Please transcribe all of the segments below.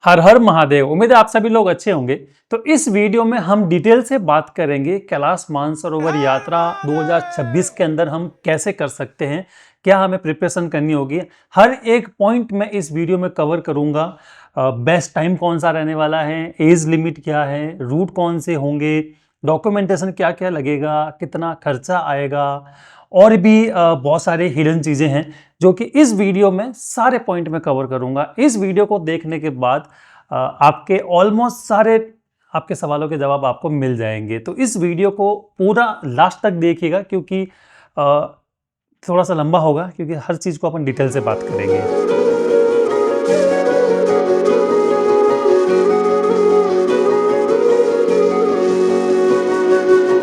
हर हर महादेव। उम्मीद है आप सभी लोग अच्छे होंगे। तो इस वीडियो में हम डिटेल से बात करेंगे कैलाश मानसरोवर यात्रा 2026 के अंदर हम कैसे कर सकते हैं, क्या हमें प्रिपरेशन करनी होगी। हर एक पॉइंट मैं इस वीडियो में कवर करूंगा। बेस्ट टाइम कौन सा रहने वाला है, एज लिमिट क्या है, रूट कौन से होंगे, डॉक्यूमेंटेशन क्या क्या लगेगा, कितना खर्चा आएगा, और भी बहुत सारे हिडन चीज़ें हैं जो कि इस वीडियो में सारे पॉइंट में कवर करूंगा। इस वीडियो को देखने के बाद आपके ऑलमोस्ट सारे आपके सवालों के जवाब आपको मिल जाएंगे। तो इस वीडियो को पूरा लास्ट तक देखिएगा क्योंकि थोड़ा सा लंबा होगा, क्योंकि हर चीज़ को अपन डिटेल से बात करेंगे।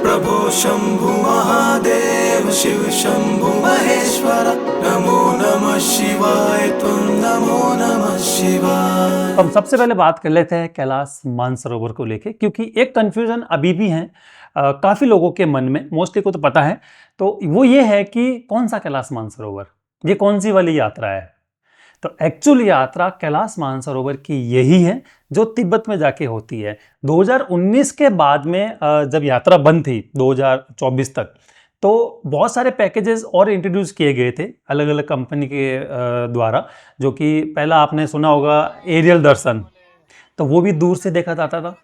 प्रभो शंभु महादेव शिव शंभु महेश्वर नमो नमः शिवाय तुम नमो नमः शिवाय। हम सबसे पहले बात कर लेते हैं कैलाश मानसरोवर को लेके, क्योंकि एक कंफ्यूजन अभी भी है काफ़ी लोगों के मन में, मोस्टली को तो पता है। तो वो ये है कि कौन सा कैलाश मानसरोवर, ये कौन सी वाली यात्रा है। तो एक्चुअल यात्रा कैलाश मानसरोवर की यही है जो तिब्बत में जाके होती है। 2019 के बाद में जब यात्रा बंद थी 2024 तक, तो बहुत सारे पैकेजेस और इंट्रोड्यूस किए गए थे अलग अलग कंपनी के द्वारा। जो कि पहला आपने सुना होगा एरियल दर्शन, तो वो भी दूर से देखा जाता था।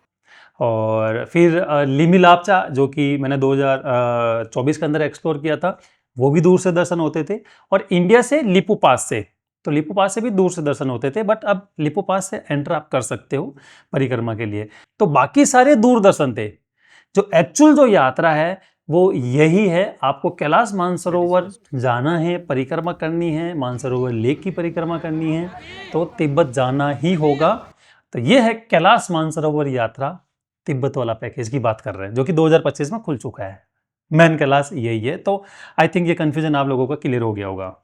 और फिर लिमी लापचा जो कि मैंने 2024 के अंदर एक्सप्लोर किया था, वो भी दूर से दर्शन होते थे। और इंडिया से लिपू पास से, तो लिपू पास से भी दूर से दर्शन होते थे, बट अब लिपू पास से एंटर आप कर सकते हो परिक्रमा के लिए। तो बाकी सारे दूर दर्शन थे। जो एक्चुअल जो यात्रा है वो यही है। आपको कैलाश मानसरोवर जाना है, परिक्रमा करनी है, मानसरोवर लेक की परिक्रमा करनी है, तो तिब्बत जाना ही होगा। तो ये है कैलाश मानसरोवर यात्रा तिब्बत वाला पैकेज की बात कर रहे हैं, जो कि 2025 में खुल चुका है। मेन कैलाश यही है। तो आई थिंक ये कंफ्यूजन आप लोगों का क्लियर हो गया होगा।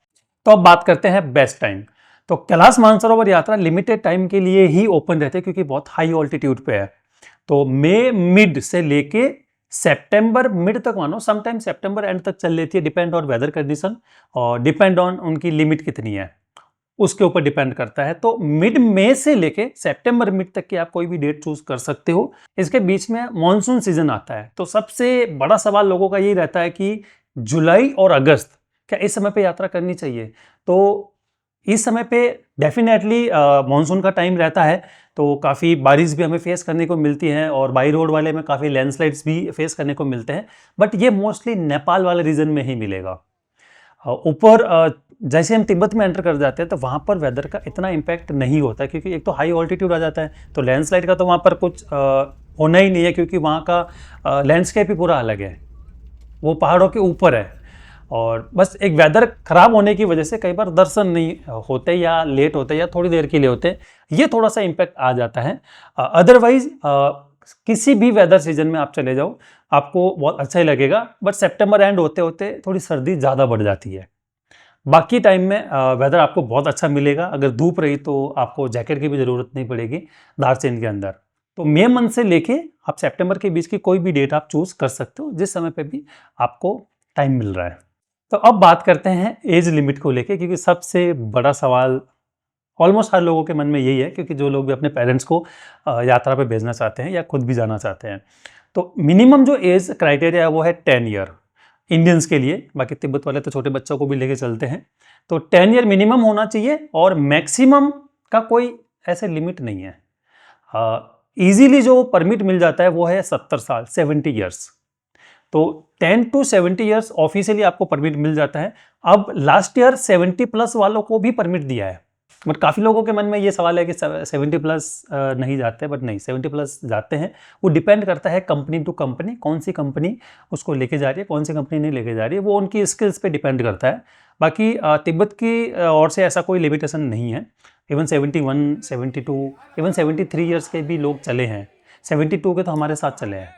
तो अब बात करते हैं बेस्ट टाइम। तो कैलाश मानसरोवर यात्रा लिमिटेड टाइम के लिए ही ओपन रहते हैं, क्योंकि बहुत हाई ऑल्टीट्यूड पे है। तो मई मिड से लेके सितंबर मिड तक, मानो समटाइम सितंबर एंड तक चल लेती है, डिपेंड ऑन वेदर कंडीशन और डिपेंड ऑन उनकी लिमिट कितनी है, उसके ऊपर डिपेंड करता है। तो मिड मई से लेके सितंबर मिड तक की आप कोई भी डेट चूज कर सकते हो। इसके बीच में मॉनसून सीजन आता है। तो सबसे बड़ा सवाल लोगों का यही रहता है कि जुलाई और अगस्त, क्या इस समय पे यात्रा करनी चाहिए। तो इस समय पे डेफिनेटली मॉनसून का टाइम रहता है, तो काफ़ी बारिश भी हमें फेस करने को मिलती है और बाई रोड वाले में काफ़ी लैंडस्लाइड्स भी फेस करने को मिलते हैं। बट ये मोस्टली नेपाल वाले रीजन में ही मिलेगा। ऊपर जैसे हम तिब्बत में एंटर कर जाते हैं तो वहाँ पर वेदर का इतना इम्पैक्ट नहीं होता है, क्योंकि एक तो हाई ऑल्टीट्यूड आ जाता है, तो लैंडस्लाइड का तो वहाँ पर कुछ होना ही नहीं है, क्योंकि वहाँ का लैंडस्केप ही पूरा अलग है, वो पहाड़ों के ऊपर है। और बस एक वेदर खराब होने की वजह से कई बार दर्शन नहीं होते, या लेट होते, या थोड़ी देर के लिए होते, ये थोड़ा सा इम्पैक्ट आ जाता है। अदरवाइज किसी भी वेदर सीजन में आप चले जाओ, आपको बहुत अच्छा ही लगेगा। बट सितंबर एंड होते होते थोड़ी सर्दी ज़्यादा बढ़ जाती है। बाकी टाइम में वेदर आपको बहुत अच्छा मिलेगा। अगर धूप रही तो आपको जैकेट की भी ज़रूरत नहीं पड़ेगी दार्जिलिंग के अंदर। तो मई मंथ से लेके आप सितंबर के बीच की कोई भी डेट आप चूज़ कर सकते हो, जिस समय पे भी आपको टाइम मिल रहा है। तो अब बात करते हैं एज लिमिट को लेके, क्योंकि सबसे बड़ा सवाल ऑलमोस्ट हर लोगों के मन में यही है, क्योंकि जो लोग भी अपने पेरेंट्स को यात्रा पे भेजना चाहते हैं या खुद भी जाना चाहते हैं। तो मिनिमम जो एज क्राइटेरिया है वो है 10 ईयर इंडियंस के लिए। बाकी तिब्बत वाले तो छोटे बच्चों को भी लेके चलते हैं। तो 10 ईयर मिनिमम होना चाहिए, और मैक्सिमम का कोई ऐसे लिमिट नहीं है। इजीली जो परमिट मिल जाता है वो है 70 साल, 70 ईयर्स। तो 10 to 70 ईयर्स ऑफिशियली आपको परमिट मिल जाता है। अब लास्ट ईयर 70 प्लस वालों को भी परमिट दिया है। बट काफ़ी लोगों के मन में ये सवाल है कि 70 प्लस नहीं जाते, बट नहीं, 70 प्लस जाते हैं। वो डिपेंड करता है कंपनी टू कंपनी, कौन सी कंपनी उसको लेके जा रही है, कौन सी कंपनी नहीं लेके जा रही है, वो उनकी स्किल्स पे डिपेंड करता है। बाकी तिब्बत की ओर से ऐसा कोई लिमिटेशन नहीं है। इवन 71, 72, इवन 73 ईयर्स के भी लोग चले हैं। 72 के तो हमारे साथ चले हैं।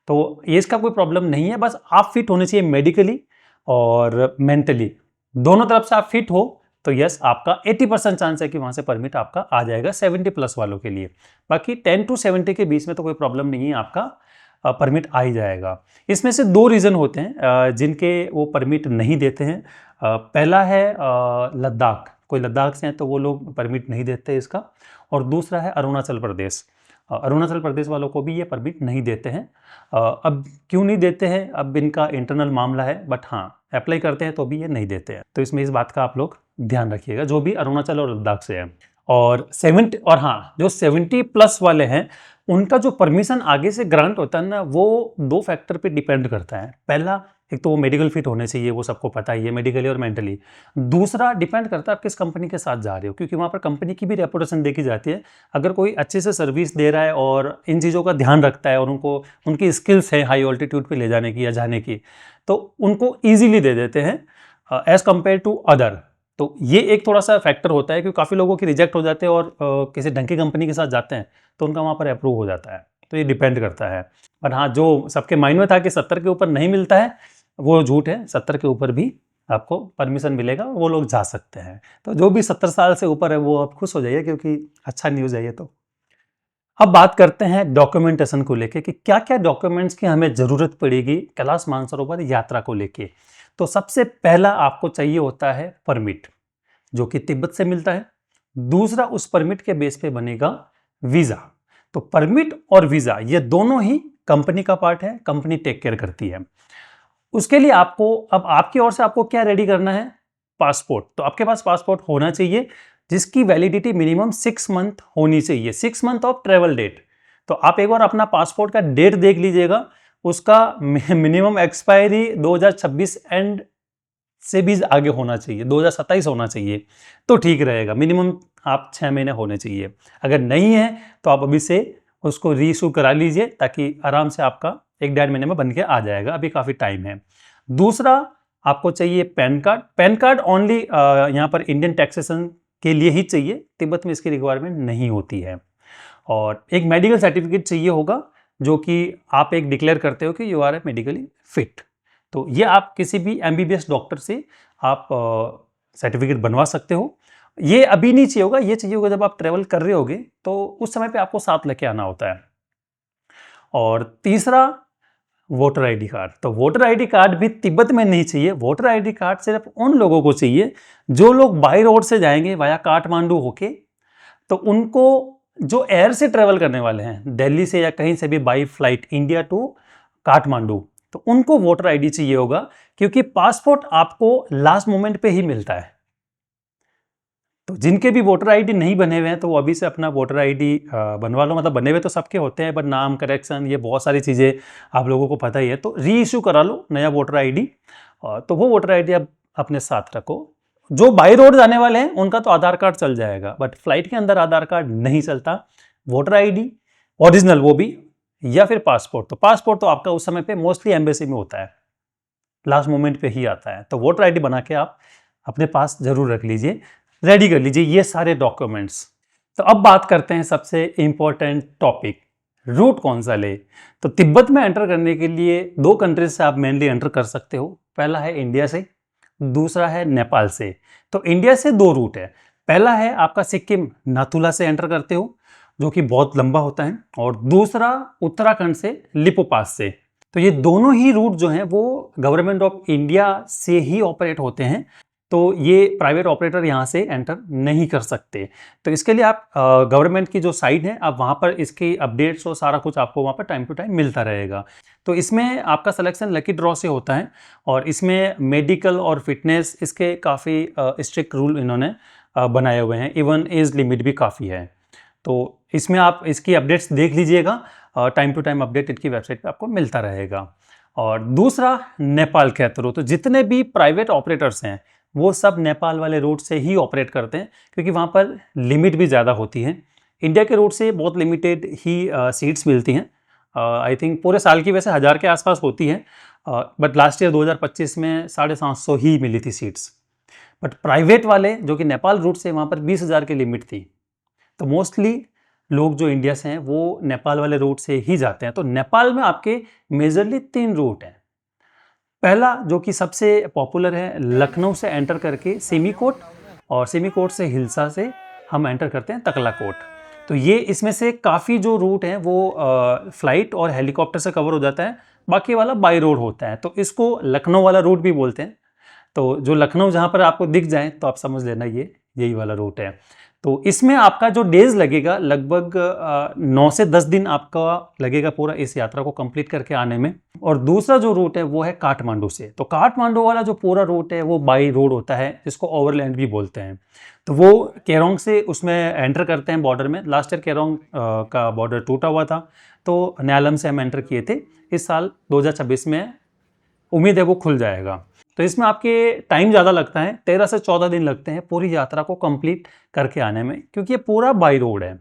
तो एज का कोई प्रॉब्लम नहीं है, बस आप फिट होने चाहिए मेडिकली और मेंटली, दोनों तरफ से आप फिट हो तो यस, आपका 80% चांस है कि वहाँ से परमिट आपका आ जाएगा 70 प्लस वालों के लिए। बाकी 10 to 70 के बीच में तो कोई प्रॉब्लम नहीं है, आपका परमिट आ ही जाएगा। इसमें से दो रीज़न होते हैं जिनके वो परमिट नहीं देते हैं। पहला है लद्दाख, कोई लद्दाख से हैं तो वो लोग परमिट नहीं देते इसका। और दूसरा है अरुणाचल प्रदेश। अरुणाचल प्रदेश वालों को भी ये परमिट नहीं देते हैं। अब क्यों नहीं देते हैं, अब इनका इंटरनल मामला है, बट हाँ अप्लाई करते हैं तो भी ये नहीं देते हैं। तो इसमें इस बात का आप लोग ध्यान रखिएगा, जो भी अरुणाचल और लद्दाख से है। और 70 और हाँ, जो 70+ वाले हैं उनका जो परमिशन आगे से ग्रांट होता है ना, वो 2 फैक्टर पे डिपेंड करता है। पहला, एक तो वो मेडिकल फिट होने चाहिए, वो सबको पता ही है, मेडिकली और मेंटली। दूसरा डिपेंड करता है आप किस कंपनी के साथ जा रहे हो, क्योंकि वहाँ पर कंपनी की भी रेपुटेशन देखी जाती है। अगर कोई अच्छे से सर्विस दे रहा है और इन चीज़ों का ध्यान रखता है और उनको उनकी स्किल्स है हाई ऑल्टीट्यूड पे ले जाने की या जाने की, तो उनको ईजिली दे देते हैं एज़ कम्पेयर टू अदर। तो ये एक थोड़ा सा फैक्टर होता है, क्योंकि काफ़ी लोगों की रिजेक्ट हो जाते हैं और किसी ढंग की कंपनी के साथ जाते हैं तो उनका वहाँ पर अप्रूव हो जाता है। तो ये डिपेंड करता है। पर हाँ, जो सबके माइंड में था कि 70 के ऊपर नहीं मिलता है, वो झूठ है। 70 के ऊपर भी आपको परमिशन मिलेगा, वो लोग जा सकते हैं। तो जो भी 70 साल से ऊपर है वो आप खुश हो जाइए, क्योंकि अच्छा न्यूज़ है ये। तो अब बात करते हैं डॉक्यूमेंटेशन को लेके कि क्या क्या डॉक्यूमेंट्स की हमें ज़रूरत पड़ेगी कैलाश मानसरोवर यात्रा को लेके। तो सबसे पहला आपको चाहिए होता है परमिट, जो कि तिब्बत से मिलता है। दूसरा, उस परमिट के बेस पे बनेगा वीज़ा। तो परमिट और वीज़ा ये दोनों ही कंपनी का पार्ट है, कंपनी टेक केयर करती है। उसके लिए आपको, अब आपकी ओर से आपको क्या रेडी करना है, पासपोर्ट। तो आपके पास पासपोर्ट होना चाहिए जिसकी वैलिडिटी मिनिमम 6 मंथ होनी चाहिए, 6 मंथ ऑफ ट्रेवल डेट। तो आप एक बार अपना पासपोर्ट का डेट देख लीजिएगा, उसका मिनिमम एक्सपायरी 2026 एंड से भी आगे होना चाहिए, 2027 होना चाहिए तो ठीक रहेगा। मिनिमम आप 6 महीने होने चाहिए। अगर नहीं है तो आप अभी से उसको रीइशू करा लीजिए, ताकि आराम से आपका 1-1.5 महीने में बन के आ जाएगा, अभी काफ़ी टाइम है। दूसरा, आपको चाहिए pan card. Pan card only यहाँ पर इंडियन टैक्सेशन के लिए ही चाहिए, तिब्बत में इसकी रिक्वायरमेंट नहीं होती है। और एक मेडिकल सर्टिफिकेट चाहिए होगा, जो कि आप एक डिक्लेयर करते हो कि you are a medically fit. तो ये आप किसी भी MBBS डॉक्टर से आप सर्टिफिकेट बनवा सकते हो। ये अभी नहीं चाहिए होगा, ये चाहिए होगा जब आप ट्रेवल कर रहे होगे, तो उस समय पे आपको साथ लेके आना होता है। और तीसरा, वोटर ID कार्ड। तो वोटर ID कार्ड भी तिब्बत में नहीं चाहिए। वोटर ID कार्ड सिर्फ उन लोगों को चाहिए जो लोग बाई रोड से जाएंगे वाया काठमांडू होके। तो उनको, जो एयर से ट्रेवल करने वाले हैं दिल्ली से या कहीं से भी by flight India to Kathmandu, तो उनको वोटर ID चाहिए होगा, क्योंकि पासपोर्ट आपको लास्ट मोमेंट पे ही मिलता है। तो जिनके भी वोटर ID नहीं बने हुए हैं तो वो अभी से अपना वोटर ID बनवा लो। मतलब बने हुए तो सबके होते हैं, बट नाम करेक्शन, ये बहुत सारी चीज़ें आप लोगों को पता ही है। तो री इशू करा लो नया वोटर ID। तो वो वोटर ID आप अपने साथ रखो। जो बाई रोड जाने वाले हैं उनका तो आधार कार्ड चल जाएगा, बट फ्लाइट के अंदर आधार कार्ड नहीं चलता। वोटर ID ओरिजिनल वो भी, या फिर पासपोर्ट। तो पासपोर्ट तो आपका उस समय पे मोस्टली एम्बेसी में होता है, लास्ट मोमेंट पे ही आता है। तो वोटर ID बना के आप अपने पास जरूर रख लीजिए, रेडी कर लीजिए ये सारे डॉक्यूमेंट्स। तो अब बात करते हैं सबसे इंपॉर्टेंट टॉपिक, रूट कौन सा ले। तो तिब्बत में एंटर करने के लिए 2 कंट्रीज से आप मेनली एंटर कर सकते हो। पहला है इंडिया से, दूसरा है नेपाल से। तो इंडिया से 2 रूट है। पहला है आपका सिक्किम नाथुला से एंटर करते हो, जो कि बहुत लंबा होता है, और दूसरा उत्तराखंड से लिपो पास से। तो ये दोनों ही रूट जो हैं वो गवर्नमेंट ऑफ इंडिया से ही ऑपरेट होते हैं। तो ये प्राइवेट ऑपरेटर यहाँ से एंटर नहीं कर सकते। तो इसके लिए आप गवर्नमेंट की जो साइट है, आप वहाँ पर इसकी अपडेट्स और सारा कुछ आपको वहाँ पर टाइम टू टाइम मिलता रहेगा। तो इसमें आपका सिलेक्शन लकी ड्रॉ से होता है, और इसमें मेडिकल और फिटनेस इसके काफ़ी स्ट्रिक्ट रूल इन्होंने बनाए हुए हैं। इवन एज लिमिट भी काफ़ी है। तो इसमें आप इसकी अपडेट्स देख लीजिएगा, टाइम टू टाइम अपडेट इनकी वेबसाइट पे आपको मिलता रहेगा। और दूसरा, नेपाल के थ्रू। तो जितने भी प्राइवेट ऑपरेटर्स हैं वो सब नेपाल वाले रूट से ही ऑपरेट करते हैं, क्योंकि वहाँ पर लिमिट भी ज़्यादा होती है। इंडिया के रूट से बहुत लिमिटेड ही सीट्स मिलती हैं। आई थिंक पूरे साल की वैसे 1000 के आसपास होती हैं, बट लास्ट ईयर 2025 में 750 ही मिली थी सीट्स। बट प्राइवेट वाले जो कि नेपाल रूट से, वहाँ पर 20,000 की लिमिट थी। तो मोस्टली लोग जो इंडिया से हैं वो नेपाल वाले रूट से ही जाते हैं। तो नेपाल में आपके मेजरली 3 रूट हैं। पहला जो कि सबसे पॉपुलर है, लखनऊ से एंटर करके सिमीकोट, और सिमीकोट से हिल्सा से हम एंटर करते हैं तकलाकोट। तो ये इसमें से काफ़ी जो रूट हैं वो फ्लाइट और हेलीकॉप्टर से कवर हो जाता है, बाकी वाला बाई रोड होता है। तो इसको लखनऊ वाला रूट भी बोलते हैं। तो जो लखनऊ जहाँ पर आपको दिख जाए तो आप समझ लेना ये यही वाला रूट है। तो इसमें आपका जो डेज लगेगा लगभग 9 से 10 दिन आपका लगेगा पूरा इस यात्रा को कंप्लीट करके आने में। और दूसरा जो रूट है वो है काठमांडू से। तो काठमांडू वाला जो पूरा रूट है वो बाई रोड होता है, जिसको ओवरलैंड भी बोलते हैं। तो वो केरोंग से उसमें एंटर करते हैं बॉर्डर में। लास्ट ईयर केरोंग का बॉर्डर टूटा हुआ था, तो न्यालम से हम एंटर किए थे। इस साल 2026 में उम्मीद है वो खुल जाएगा। तो इसमें आपके टाइम ज़्यादा लगता है, 13 से 14 दिन लगते हैं पूरी यात्रा को कंप्लीट करके आने में, क्योंकि ये पूरा बाई रोड है।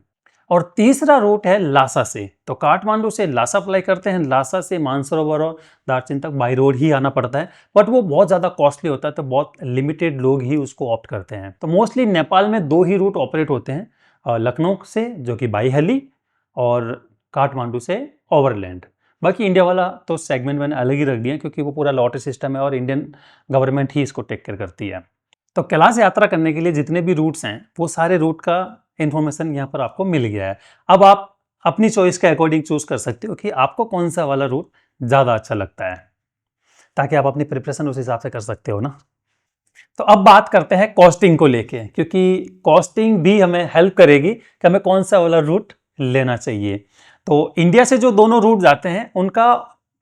और तीसरा रूट है लासा से। तो काठमांडू से लासा फ्लाई करते हैं, लासा से मानसरोवर और दार्जिलिंग तक बाई रोड ही आना पड़ता है, बट वो बहुत ज़्यादा कॉस्टली होता है, तो बहुत लिमिटेड लोग ही उसको ऑप्ट करते हैं। तो मोस्टली नेपाल में 2 ही रूट ऑपरेट होते हैं, लखनऊ से जो कि बाई हेली, और काठमांडू से ओवरलैंड। बाकी इंडिया वाला तो सेगमेंट मैंने अलग ही रख दिया, क्योंकि वो पूरा लॉटरी सिस्टम है और इंडियन गवर्नमेंट ही इसको टेक केयर करती है। तो कैलाश यात्रा करने के लिए जितने भी रूट्स हैं वो सारे रूट का इन्फॉर्मेशन यहाँ पर आपको मिल गया है। अब आप अपनी चॉइस के अकॉर्डिंग चूज कर सकते हो कि आपको कौन सा वाला रूट ज़्यादा अच्छा लगता है, ताकि आप अपनी प्रिपरेशन उस हिसाब से कर सकते हो ना। तो अब बात करते हैं कॉस्टिंग को लेके, क्योंकि कॉस्टिंग भी हमें हेल्प करेगी कि हमें कौन सा वाला रूट लेना चाहिए। तो इंडिया से जो दोनों रूट जाते हैं उनका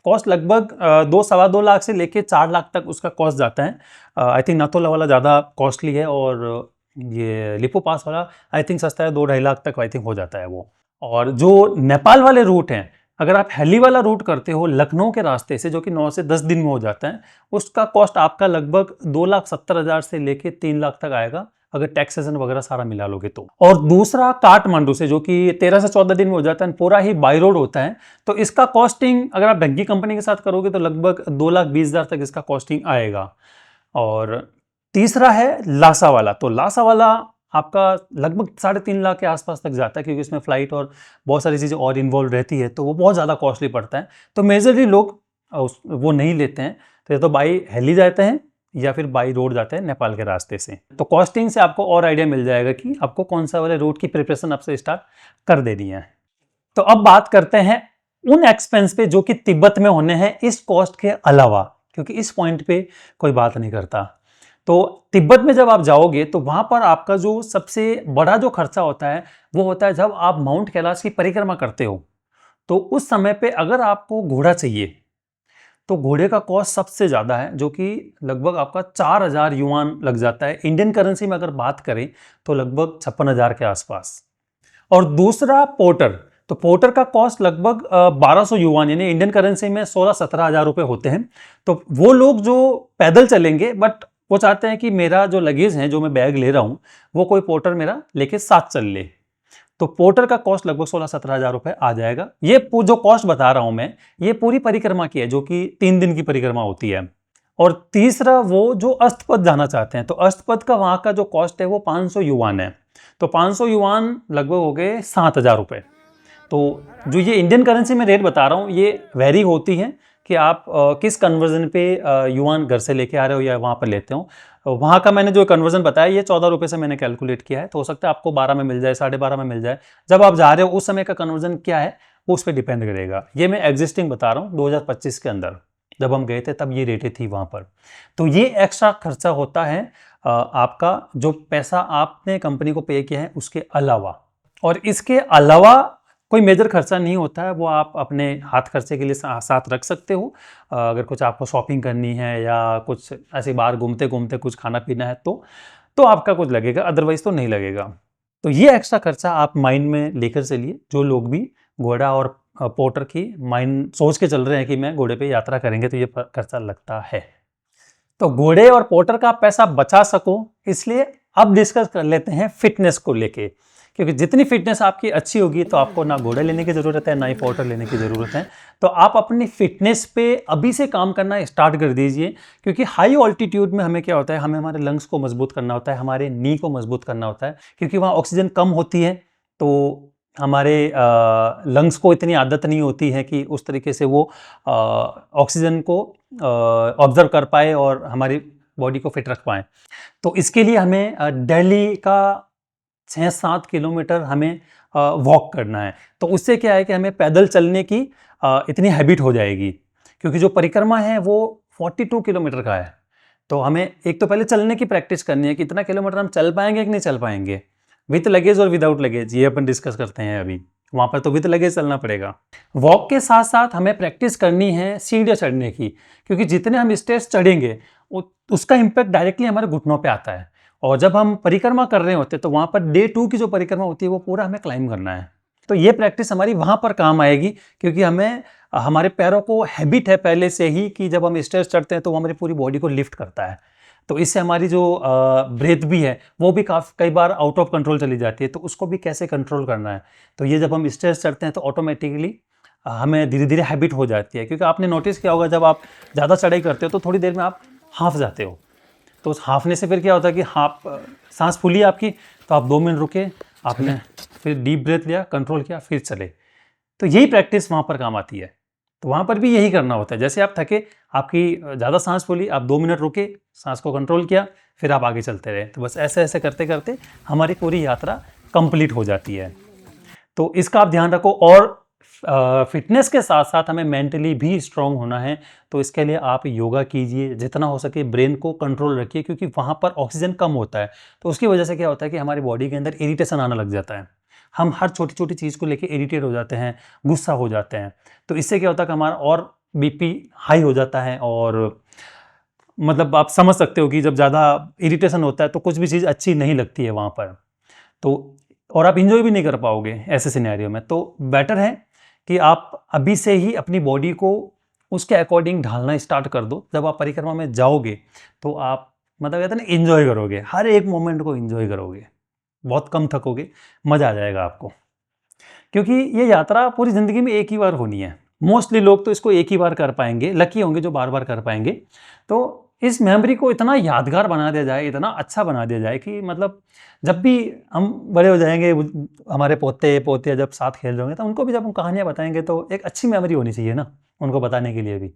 कॉस्ट लगभग 2-2.25 लाख से लेके 4 लाख तक उसका कॉस्ट जाता है। आई थिंक नाथुला वाला ज़्यादा कॉस्टली है, और ये लिपो पास वाला आई थिंक सस्ता है, 2-2.5 लाख तक आई थिंक हो जाता है वो। और जो नेपाल वाले रूट हैं, अगर आप हेली वाला रूट करते हो लखनऊ के रास्ते से, जो कि 9 से 10 दिन में हो जाता है, उसका कॉस्ट आपका लगभग 2,70,000 से लेके 3 लाख तक आएगा, अगर टैक्सेशन वगैरह सारा मिला लोगे तो। और दूसरा काठमांडू से, जो कि 13 से 14 दिन में हो जाता है, पूरा ही बाई रोड होता है, तो इसका कॉस्टिंग अगर आप ढंगी कंपनी के साथ करोगे तो लगभग 2,20,000 तक इसका कॉस्टिंग आएगा। और तीसरा है लासा वाला। तो लासा वाला आपका लगभग 3.5 लाख के आसपास तक जाता है, क्योंकि इसमें फ्लाइट और बहुत सारी चीज़ें और इन्वॉल्व रहती है, तो वो बहुत ज़्यादा कॉस्टली पड़ता है। तो मेजरली लोग वो नहीं लेते हैं, तो ये तो बाई हेली जाते हैं या फिर बाई रोड जाते हैं नेपाल के रास्ते से। तो कॉस्टिंग से आपको और आइडिया मिल जाएगा कि आपको कौन सा वाले रूट की प्रिपरेशन आपसे स्टार्ट कर देनी है। तो अब बात करते हैं उन एक्सपेंस पे जो कि तिब्बत में होने हैं इस कॉस्ट के अलावा, क्योंकि इस पॉइंट पे कोई बात नहीं करता। तो तिब्बत में जब आप जाओगे तो वहां पर आपका जो सबसे बड़ा जो खर्चा होता है वो होता है जब आप माउंट कैलाश की परिक्रमा करते हो। तो उस समय पे अगर आपको घोड़ा चाहिए तो घोड़े का कॉस्ट सबसे ज़्यादा है, जो कि लगभग आपका 4,000 युआन लग जाता है। इंडियन करेंसी में अगर बात करें तो लगभग 56,000 के आसपास। और दूसरा पोर्टर, तो पोर्टर का कॉस्ट लगभग 1,200 युआन, यानी इंडियन करेंसी में 16-17 हज़ार रुपये होते हैं। तो वो लोग जो पैदल चलेंगे, बट वो चाहते हैं कि मेरा जो लगेज है, जो मैं बैग ले रहा हूँ, वो कोई पोर्टर मेरा लेके साथ चल ले, तो पोर्टर का कॉस्ट लगभग 16-17 हज़ार रुपये आ जाएगा। ये जो कॉस्ट बता रहा हूं मैं, ये पूरी परिक्रमा की है, जो कि 3 दिन की परिक्रमा होती है। और तीसरा वो जो अस्तपद जाना चाहते हैं, तो अस्तपद का वहां का जो कॉस्ट है वो 500 युआन है। तो 500 युआन लगभग हो गए 7,000 रुपये। तो जो ये इंडियन करेंसी में रेट बता रहा हूँ ये वेरी होती है कि आप किस कन्वर्जन पे युआन घर से लेके आ रहे हो या वहाँ पर लेते हो। वहाँ का मैंने जो कन्वर्जन बताया ये 14 रुपये से मैंने कैलकुलेट किया है, तो हो सकता है आपको 12 में मिल जाए, 12.5 में मिल जाए। जब आप जा रहे हो उस समय का कन्वर्जन क्या है वो उस पर डिपेंड करेगा। ये मैं एग्जिस्टिंग बता रहा हूँ, 2025 के अंदर जब हम गए थे तब ये रेटें थी वहाँ पर। तो ये एक्स्ट्रा खर्चा होता है आपका, जो पैसा आपने कंपनी को पे किया है उसके अलावा। और इसके अलावा कोई मेजर खर्चा नहीं होता है, वो आप अपने हाथ खर्चे के लिए साथ रख सकते हो। अगर कुछ आपको शॉपिंग करनी है या कुछ ऐसे बाहर घूमते घूमते कुछ खाना पीना है तो आपका कुछ लगेगा, अदरवाइज तो नहीं लगेगा। तो ये एक्स्ट्रा खर्चा आप माइंड में लेकर चलिए। जो लोग भी घोड़ा और पोर्टर की माइंड सोच के चल रहे हैं कि मैं घोड़े पे यात्रा करेंगे, तो ये खर्चा लगता है। तो घोड़े और पोर्टर का पैसा बचा सको, इसलिए अब डिस्कस कर लेते हैं फिटनेस को लेके, क्योंकि जितनी फिटनेस आपकी अच्छी होगी तो आपको ना घोड़े लेने की ज़रूरत है ना ही पोर्टर लेने की ज़रूरत है। तो आप अपनी फिटनेस पे अभी से काम करना स्टार्ट कर दीजिए, क्योंकि हाई ऑल्टीट्यूड में हमें क्या होता है, हमें हमारे लंग्स को मजबूत करना होता है, हमारे नी को मजबूत करना होता है, क्योंकि वहाँ ऑक्सीजन कम होती है। तो हमारे लंग्स को इतनी आदत नहीं होती है कि उस तरीके से वो ऑक्सीजन को ऑब्जर्व कर पाए और हमारी बॉडी को फिट रख पाए। तो इसके लिए हमें डेली का 6-7 किलोमीटर हमें वॉक करना है। तो उससे क्या है कि हमें पैदल चलने की इतनी हैबिट हो जाएगी, क्योंकि जो परिक्रमा है वो 42 किलोमीटर का है। तो हमें एक तो पहले चलने की प्रैक्टिस करनी है कि इतना किलोमीटर हम चल पाएंगे कि नहीं चल पाएंगे, विथ लगेज और विदाउट लगेज, ये अपन डिस्कस करते हैं अभी। वहाँ पर तो विथ लगेज चलना पड़ेगा। वॉक के साथ साथ हमें प्रैक्टिस करनी है सीढ़ियाँ चढ़ने की, क्योंकि जितने हम स्टेज चढ़ेंगे उसका इम्पैक्ट डायरेक्टली हमारे घुटनों पे आता है। और जब हम परिक्रमा कर रहे होते हैं तो वहाँ पर डे 2 की जो परिक्रमा होती है वो पूरा हमें क्लाइम करना है। तो ये प्रैक्टिस हमारी वहाँ पर काम आएगी, क्योंकि हमें हमारे पैरों को हैबिट है पहले से ही कि जब हम स्टेज चढ़ते हैं तो वो हमारी पूरी बॉडी को लिफ्ट करता है। तो इससे हमारी जो ब्रेथ भी है वो भी कई बार आउट ऑफ कंट्रोल चली जाती है, तो उसको भी कैसे कंट्रोल करना है। तो ये जब हम स्टेज चढ़ते हैं तो ऑटोमेटिकली हमें धीरे धीरे हैबिट हो जाती है, क्योंकि आपने नोटिस किया होगा जब आप ज़्यादा चढ़ाई करते हो तो थोड़ी देर में आप हाँफ जाते हो। तो उस हाँफने से फिर क्या होता है कि सांस फूली आपकी, तो आप 2 मिनट रुके, आपने फिर डीप ब्रेथ लिया, कंट्रोल किया, फिर चले। तो यही प्रैक्टिस वहाँ पर काम आती है। तो वहाँ पर भी यही करना होता है। जैसे आप थके, आपकी ज़्यादा सांस फूली, आप 2 मिनट रुके, सांस को कंट्रोल किया, फिर आप आगे चलते रहे। तो बस ऐसे ऐसे करते करते हमारी पूरी यात्रा कंप्लीट हो जाती है। तो इसका आप ध्यान रखो। और फिटनेस के साथ साथ हमें मेंटली भी स्ट्रांग होना है। तो इसके लिए आप योगा कीजिए, जितना हो सके ब्रेन को कंट्रोल रखिए, क्योंकि वहाँ पर ऑक्सीजन कम होता है। तो उसकी वजह से क्या होता है कि हमारी बॉडी के अंदर इरिटेशन आना लग जाता है। हम हर छोटी छोटी चीज़ को लेके इरिटेट हो जाते हैं, गुस्सा हो जाते हैं। तो इससे क्या होता है कि हमारा और बीपी हाई हो जाता है। और मतलब आप समझ सकते हो कि जब ज़्यादा इरिटेशन होता है तो कुछ भी चीज़ अच्छी नहीं लगती है वहाँ पर। तो और आप इंजॉय भी नहीं कर पाओगे ऐसे सिनेरियो में। तो बेटर है कि आप अभी से ही अपनी बॉडी को उसके अकॉर्डिंग ढालना स्टार्ट कर दो। जब आप परिक्रमा में जाओगे तो आप मतलब कहते हैं ना, इंजॉय करोगे, हर एक मोमेंट को इंजॉय करोगे, बहुत कम थकोगे, मज़ा आ जाएगा आपको। क्योंकि ये यात्रा पूरी ज़िंदगी में एक ही बार होनी है। मोस्टली लोग तो इसको एक ही बार कर पाएंगे, लकी होंगे जो बार बार कर पाएंगे। तो इस मेमोरी को इतना यादगार बना दिया जाए, इतना अच्छा बना दिया जाए कि मतलब जब भी हम बड़े हो जाएंगे, हमारे पोते पोते जब साथ खेल रहे होंगे तो उनको भी जब हम कहानियाँ बताएंगे तो एक अच्छी मेमोरी होनी चाहिए ना उनको बताने के लिए भी।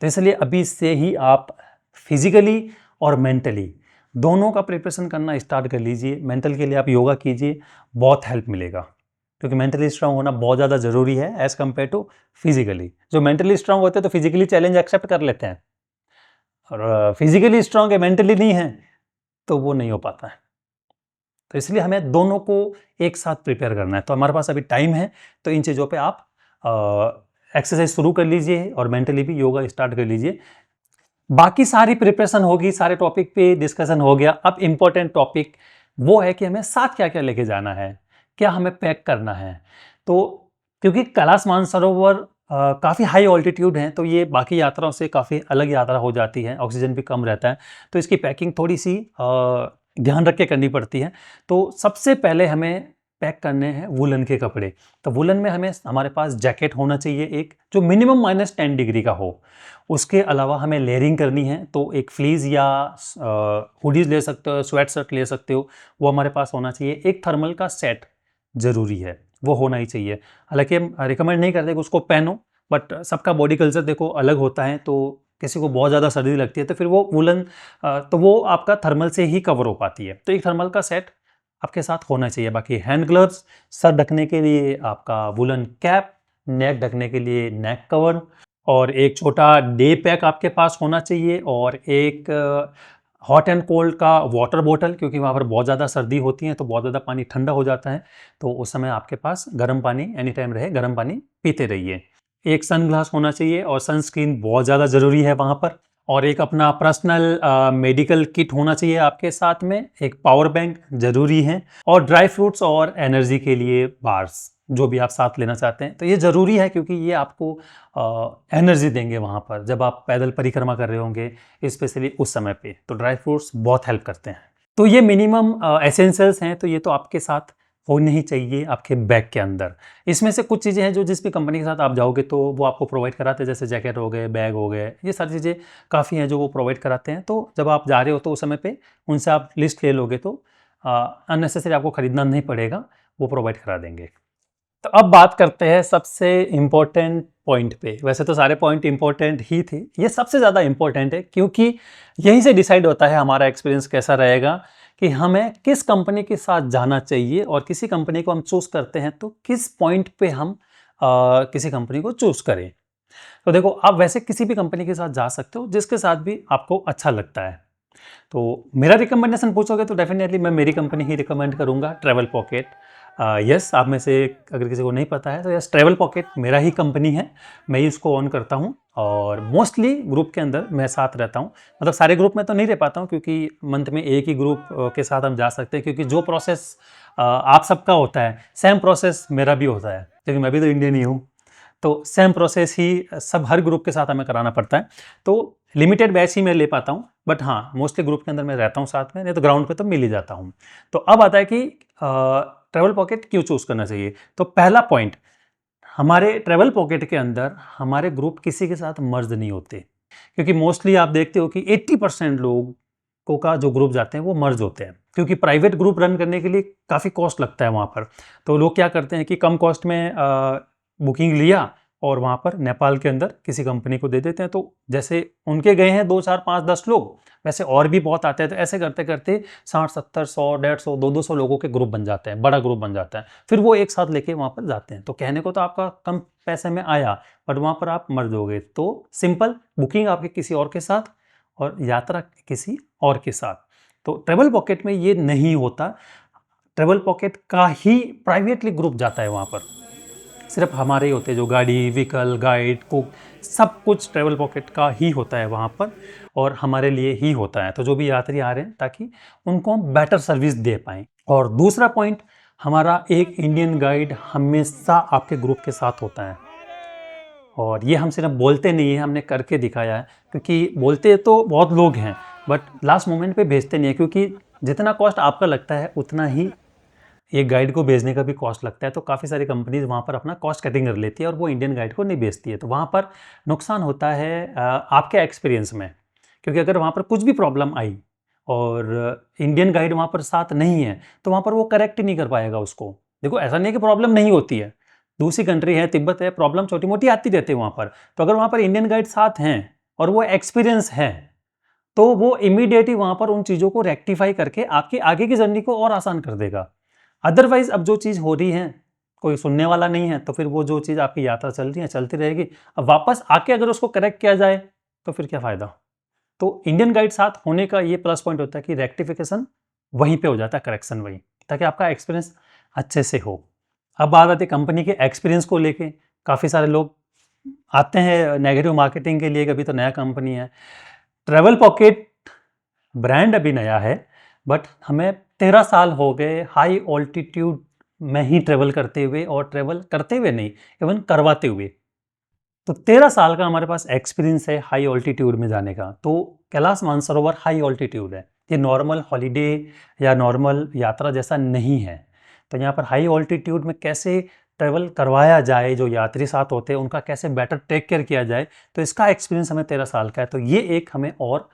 तो इसलिए अभी से ही आप फिजिकली और मेंटली दोनों का प्रिपरेशन करना स्टार्ट कर लीजिए। मेंटल के लिए आप योगा कीजिए, बहुत हेल्प मिलेगा, क्योंकि मेंटली स्ट्रांग होना बहुत ज़्यादा ज़रूरी है एज़ कम्पेयर टू फिजिकली। जो मेंटली स्ट्रांग होते हैं तो फिजिकली चैलेंज एक्सेप्ट कर लेते हैं, और फिजिकली स्ट्रांग है मेंटली नहीं है तो वो नहीं हो पाता है। तो इसलिए हमें दोनों को एक साथ प्रिपेयर करना है। तो हमारे पास अभी टाइम है, तो इन चीज़ों पे आप एक्सरसाइज शुरू कर लीजिए और मेंटली भी योगा स्टार्ट कर लीजिए। बाकी सारी प्रिपरेशन होगी, सारे टॉपिक पे डिस्कशन हो गया। अब इम्पोर्टेंट टॉपिक वो है कि हमें साथ क्या क्या लेके जाना है, क्या हमें पैक करना है। तो क्योंकि कैलाश मानसरोवर काफ़ी हाई ऑल्टीट्यूड है, तो ये बाकी यात्राओं से काफ़ी अलग यात्रा हो जाती है, ऑक्सीजन भी कम रहता है, तो इसकी पैकिंग थोड़ी सी ध्यान रख के करनी पड़ती है। तो सबसे पहले हमें पैक करने हैं वुलन के कपड़े। तो वुलन में हमारे पास जैकेट होना चाहिए एक, जो मिनिमम -10 डिग्री का हो। उसके अलावा हमें लेयरिंग करनी है, तो एक फ्लीज या हुडीज ले सकते हो, स्वेट शर्ट ले सकते हो, वो हमारे पास होना चाहिए। एक थर्मल का सेट ज़रूरी है, वो होना ही चाहिए। हालांकि हम रिकमेंड नहीं करते कि उसको पहनो, बट सबका बॉडी कल्चर देखो अलग होता है। तो किसी को बहुत ज़्यादा सर्दी लगती है तो फिर वो वुलन तो वो आपका थर्मल से ही कवर हो पाती है। तो एक थर्मल का सेट आपके साथ होना चाहिए। बाकी हैंड ग्लव्स, सर ढकने के लिए आपका वुलन कैप, नेक ढकने के लिए नेक कवर, और एक छोटा डे पैक आपके पास होना चाहिए, और एक हॉट एंड कोल्ड का वाटर बॉटल, क्योंकि वहाँ पर बहुत ज़्यादा सर्दी होती है तो बहुत ज़्यादा पानी ठंडा हो जाता है। तो उस समय आपके पास गर्म पानी एनी टाइम रहे, गर्म पानी पीते रहिए। एक सन ग्लास होना चाहिए, और सनस्क्रीन बहुत ज़्यादा ज़रूरी है वहाँ पर। और एक अपना पर्सनल मेडिकल किट होना चाहिए आपके साथ में। एक पावर बैंक ज़रूरी है, और ड्राई फ्रूट्स और एनर्जी के लिए बार्स, जो भी आप साथ लेना चाहते हैं। तो ये ज़रूरी है, क्योंकि ये आपको एनर्जी देंगे वहाँ पर जब आप पैदल परिक्रमा कर रहे होंगे, स्पेशली उस समय पे। तो ड्राई फ्रूट्स बहुत हेल्प करते हैं। तो ये मिनिमम एसेंशियल्स हैं, तो ये तो आपके साथ होनी ही चाहिए आपके बैग के अंदर। इसमें से कुछ चीज़ें हैं जो जिस भी कंपनी के साथ आप जाओगे तो वो आपको प्रोवाइड कराते हैं, जैसे जैकेट हो गए, बैग हो गए, ये सारी चीज़ें काफ़ी हैं जो वो प्रोवाइड कराते हैं। तो जब आप जा रहे हो तो उस समय पे उनसे आप लिस्ट ले लोगे तो अननेसेसरी आपको ख़रीदना नहीं पड़ेगा, वो प्रोवाइड करा देंगे। तो अब बात करते हैं सबसे इम्पोर्टेंट पॉइंट पे। वैसे तो सारे पॉइंट इम्पोर्टेंट ही थे, ये सबसे ज़्यादा इम्पोर्टेंट है, क्योंकि यहीं से डिसाइड होता है हमारा एक्सपीरियंस कैसा रहेगा कि हमें किस कंपनी के साथ जाना चाहिए। और किसी कंपनी को हम चूज़ करते हैं तो किस पॉइंट पे हम किसी कंपनी को चूज़ करें। तो देखो, आप वैसे किसी भी कंपनी के साथ जा सकते हो जिसके साथ भी आपको अच्छा लगता है। तो मेरा रिकमेंडेशन पूछोगे तो डेफिनेटली मैं मेरी कंपनी ही रिकमेंड करूंगा, ट्रैवल पॉकेट। यस, आप में से अगर किसी को नहीं पता है तो यस, ट्रैवल पॉकेट मेरा ही कंपनी है, मैं ही उसको ऑन करता हूँ और मोस्टली ग्रुप के अंदर मैं साथ रहता हूँ। मतलब सारे ग्रुप में तो नहीं रह पाता हूँ क्योंकि मंथ में एक ही ग्रुप के साथ हम जा सकते हैं, क्योंकि जो प्रोसेस आप सबका होता है सेम प्रोसेस मेरा भी होता है, क्योंकि मैं भी तो इंडियन ही हूँ। तो सेम प्रोसेस ही सब हर ग्रुप के साथ हमें कराना पड़ता है। तो लिमिटेड बैच ही मैं ले पाता हूँ, बट हाँ मोस्टली ग्रुप के अंदर मैं रहता हूँ साथ में, नहीं तो ग्राउंड पे तो मिल ही जाता हूँ। तो अब आता है कि ट्रैवल पॉकेट क्यों चूज करना चाहिए। तो पहला पॉइंट, हमारे ट्रैवल पॉकेट के अंदर हमारे ग्रुप किसी के साथ मर्ज नहीं होते, क्योंकि मोस्टली आप देखते हो कि 80% लोगों का जो ग्रुप जाते हैं वो मर्ज होते हैं, क्योंकि प्राइवेट ग्रुप रन करने के लिए काफ़ी कॉस्ट लगता है वहाँ पर। तो लोग क्या करते हैं कि कम कॉस्ट में बुकिंग लिया और वहाँ पर नेपाल के अंदर किसी कंपनी को दे देते हैं। तो जैसे उनके गए हैं 2 4 5 10 लोग, वैसे और भी बहुत आते हैं। तो ऐसे करते करते 60 70 100 150 200 लोगों के ग्रुप बन जाते हैं, बड़ा ग्रुप बन जाता है। फिर वो एक साथ लेके वहाँ पर जाते हैं। तो कहने को तो आपका कम पैसे में आया, बट वहाँ पर आप मर जाओगे। तो सिंपल, बुकिंग आपके किसी और के साथ और यात्रा किसी और के साथ। तो ट्रैवल पॉकेट में ये नहीं होता, ट्रैवल पॉकेट का ही प्राइवेटली ग्रुप जाता है वहाँ पर। सिर्फ हमारे ही होते हैं, जो गाड़ी, व्हीकल, गाइड, कुक, सब कुछ ट्रैवल पॉकेट का ही होता है वहाँ पर और हमारे लिए ही होता है। तो जो भी यात्री आ रहे हैं ताकि उनको हम बेटर सर्विस दे पाएँ। और दूसरा पॉइंट, हमारा एक इंडियन गाइड हमेशा आपके ग्रुप के साथ होता है। और ये हम सिर्फ बोलते नहीं है, हमने करके दिखाया है। क्योंकि बोलते तो बहुत लोग हैं, बट लास्ट मोमेंट पे भेजते नहीं है, क्योंकि जितना कॉस्ट आपका लगता है उतना ही एक गाइड को भेजने का भी कॉस्ट लगता है। तो काफ़ी सारी कंपनीज वहाँ पर अपना कॉस्ट कटिंग कर लेती है और वो इंडियन गाइड को नहीं बेचती है। तो वहाँ पर नुकसान होता है आपके एक्सपीरियंस में, क्योंकि अगर वहाँ पर कुछ भी प्रॉब्लम आई और इंडियन गाइड वहाँ पर साथ नहीं है तो वहाँ पर वो करेक्ट ही नहीं कर पाएगा उसको। देखो, ऐसा नहीं है कि प्रॉब्लम नहीं होती है, दूसरी कंट्री है, तिब्बत है, प्रॉब्लम छोटी मोटी आती रहती है वहाँ पर। तो अगर वहाँ पर इंडियन गाइड साथ हैं और वो एक्सपीरियंस है तो वो इमीडिएटली वहाँ पर उन चीज़ों को रेक्टिफाई करके आपकी आगे की जर्नी को और आसान कर देगा। अदरवाइज अब जो चीज़ हो रही है कोई सुनने वाला नहीं है, तो फिर वो जो चीज़ आपकी यात्रा चल रही है चलती रहेगी। अब वापस आके अगर उसको करेक्ट किया जाए तो फिर क्या फ़ायदा। तो इंडियन गाइड साथ होने का ये प्लस पॉइंट होता है कि रेक्टिफिकेशन वहीं पे हो जाता है, करेक्शन वहीं, ताकि आपका एक्सपीरियंस अच्छे से हो। अब बात आती है कंपनी के एक्सपीरियंस को लेके। काफ़ी सारे लोग आते हैं नेगेटिव मार्केटिंग के लिए, कभी तो नया कंपनी है। ट्रैवल पॉकेट ब्रांड अभी नया है, बट हमें 13 साल हो गए हाई ऑल्टीट्यूड में ही ट्रेवल करते हुए, और ट्रेवल करते हुए नहीं, इवन करवाते हुए। तो 13 साल का हमारे पास एक्सपीरियंस है हाई ऑल्टीट्यूड में जाने का। तो कैलाश मानसरोवर हाई ऑल्टीट्यूड है, ये नॉर्मल हॉलीडे या नॉर्मल यात्रा जैसा नहीं है। तो यहाँ पर हाई ऑल्टीट्यूड में कैसे ट्रैवल करवाया जाए, जो यात्री साथ होते हैं उनका कैसे बेटर टेक केयर किया जाए, तो इसका एक्सपीरियंस हमें 13 साल का है। तो ये एक हमें और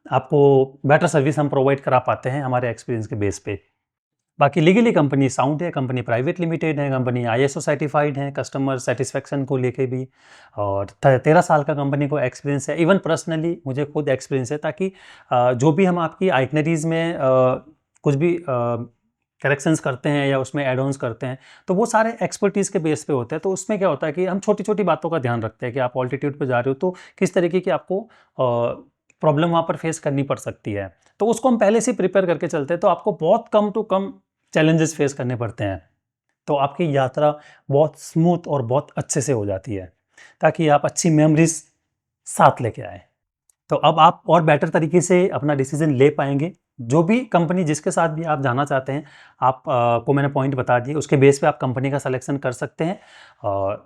आपको बेटर सर्विस हम प्रोवाइड करा पाते हैं हमारे एक्सपीरियंस के बेस पे। बाकी लीगली कंपनी साउंड है, कंपनी प्राइवेट लिमिटेड है, कंपनी ISO सर्टिफाइड है कस्टमर सेटिस्फेक्शन को लेके भी, और 13 साल का कंपनी को एक्सपीरियंस है। इवन पर्सनली मुझे खुद एक्सपीरियंस है, ताकि जो भी हम आपकी आइटनरीज में कुछ भी करेक्शंस करते हैं या उसमें एड ऑन्स करते हैं, तो वो सारे एक्सपर्टीज़ के बेस पे होते हैं। तो उसमें क्या होता है कि हम छोटी छोटी बातों का ध्यान रखते हैं कि आप ऑल्टीट्यूड पे जा रहे हो तो किस तरीके की आपको प्रॉब्लम वहाँ पर फेस करनी पड़ सकती है। तो उसको हम पहले से प्रिपेयर करके चलते हैं, तो आपको बहुत कम टू कम चैलेंजेस फेस करने पड़ते हैं। तो आपकी यात्रा बहुत स्मूथ और बहुत अच्छे से हो जाती है, ताकि आप अच्छी मेमोरीज साथ लेके आए। तो अब आप और बेटर तरीके से अपना डिसीजन ले पाएंगे। जो भी कंपनी जिसके साथ भी आप जाना चाहते हैं, आप को मैंने पॉइंट बता दिए, उसके बेस पे आप कंपनी का सिलेक्शन कर सकते हैं।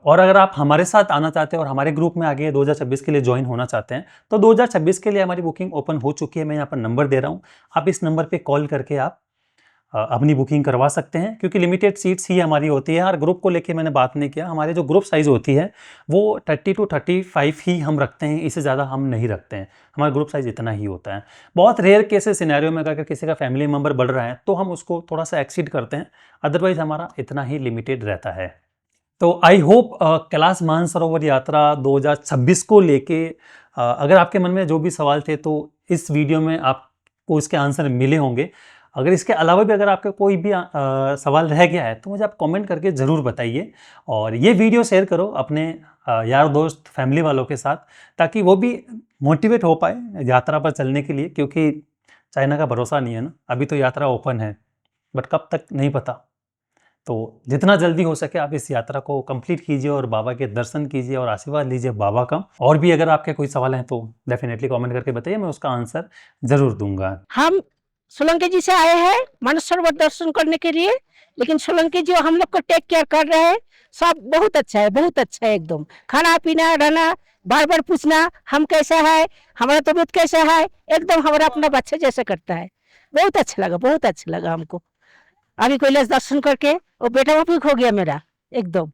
और अगर आप हमारे साथ आना चाहते हैं और हमारे ग्रुप में आगे 2026 के लिए ज्वाइन होना चाहते हैं, तो 2026 के लिए हमारी बुकिंग ओपन हो चुकी है। मैं यहाँ पर नंबर दे रहा हूँ, आप इस नंबर पर कॉल करके आप अपनी बुकिंग करवा सकते हैं, क्योंकि लिमिटेड सीट्स ही हमारी होती है। हर ग्रुप को लेके मैंने बात नहीं किया, हमारे जो ग्रुप साइज़ होती है वो 30 to 35 ही हम रखते हैं, इससे ज़्यादा हम नहीं रखते हैं। हमारा ग्रुप साइज़ इतना ही होता है। बहुत रेयर केसेस सिनेरियो में अगर किसी का फैमिली मेम्बर बढ़ रहा है तो हम उसको थोड़ा सा एक्सीड करते हैं, अदरवाइज हमारा इतना ही लिमिटेड रहता है। तो आई होप कैलाश मानसरोवर यात्रा 2026 को लेके अगर आपके मन में जो भी सवाल थे तो इस वीडियो में आपको इसके आंसर मिले होंगे। अगर इसके अलावा भी अगर आपका कोई भी सवाल रह गया है तो मुझे आप कमेंट करके ज़रूर बताइए, और ये वीडियो शेयर करो अपने यार दोस्त फैमिली वालों के साथ, ताकि वो भी मोटिवेट हो पाए यात्रा पर चलने के लिए, क्योंकि चाइना का भरोसा नहीं है ना। अभी तो यात्रा ओपन है, बट कब तक नहीं पता। तो जितना जल्दी हो सके आप इस यात्रा को कंप्लीट कीजिए और बाबा के दर्शन कीजिए और आशीर्वाद लीजिए बाबा का। और भी अगर आपके कोई सवाल हैं तो डेफिनेटली कमेंट करके बताइए, मैं उसका आंसर जरूर दूंगा। हम सोलंकी जी से आए हैं मानस सरोवर दर्शन करने के लिए, लेकिन सोलंकी जी हम लोग को टेक केयर कर रहे हैं, सब बहुत अच्छा है, बहुत अच्छा है एकदम। खाना पीना रहना, बार बार पूछना हम कैसा है, हमारा तबीयत कैसा है, एकदम हमारा अपना बच्चे जैसा करता है। बहुत अच्छा लगा, बहुत अच्छा लगा हमको। अभी कैलाश दर्शन करके वो बेटा भी हो गया मेरा एकदम,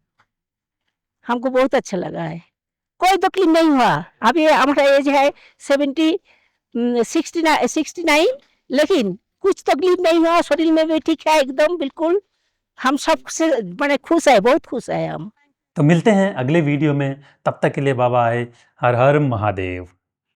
हमको बहुत अच्छा लगा है। कोई तकलीफ नहीं हुआ। अभी हमारा एज है 69, लेकिन कुछ तकलीफ नहीं हुआ, शरीर में भी ठीक है एकदम बिल्कुल। हम सब से बड़े खुश है, बहुत खुश है हम। तो मिलते हैं अगले वीडियो में, तब तक के लिए बाबा आए। हर हर महादेव।